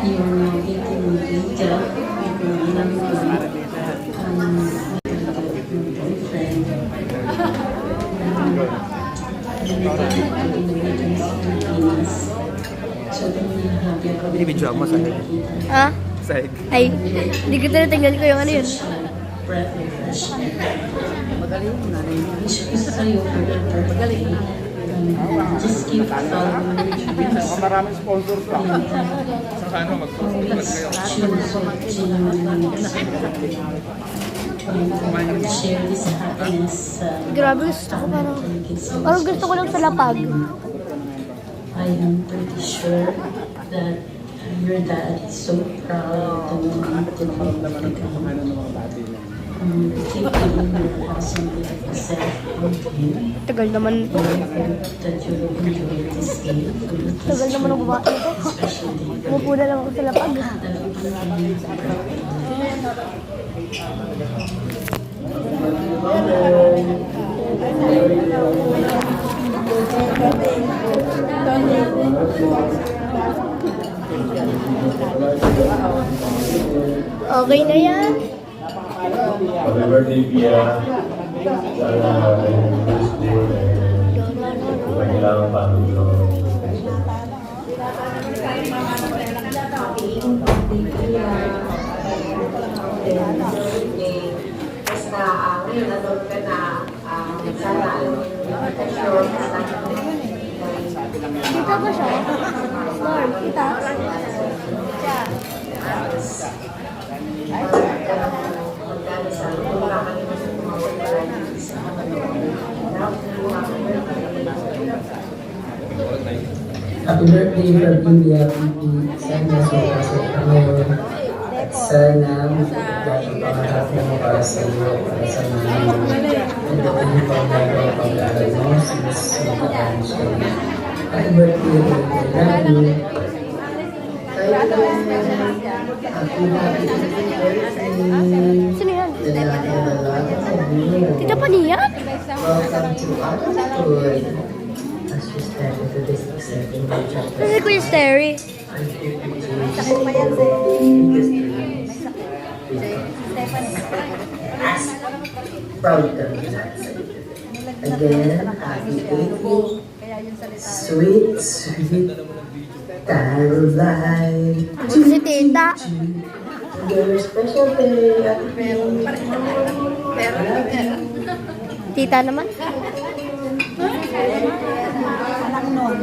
you're now eating detail with your boyfriend. Binibidyo mo sa'yo. Ha? Sa'yo. Ay, hindi ko tinatingnan ko yung ano yun. Breath refreshment. Magaling mo na rin. Wish ko sa'yo for your birthday. Just keep following your dreams. Maraming sponsors pa. Sana always choose what genuinely makes you happy. And share this happiness. Grabe, gusto ko parang gusto ko lang sa lapag. I am pretty sure that your dad is so proud to know to keep giving your awesome beautiful self on him. Tagal naman. I hope that you will enjoy this day. Tagal naman ang babae ito. Umupo na lang ako sa lapag. Okay na yan. Happy birthday, Pia. Sana yung birthday ay kailangan pa ito. Basta ngayon nanood ka na sana invitation Kita ba siya? Lord, kita. Happy birthday from India, Pipi. Sana sumasok ka ngayon. At sana dahil pangarap mo para sa iyo, para sa mga and the only pang-level pag-aaral mo since mag-aaral siya. Happy birthday, I love you. Happy birthday. Sino yan? Tita Tita pa niya? Welcome to adulthood. As we step into this exciting new chapter. Kasi Kuya Terry. Sakit pa yan, proud kami lahat sa iyo. Again, happy birthday. Sweet, sweet Caroline. Si Tita. Very special day at Tita naman. Anak nun.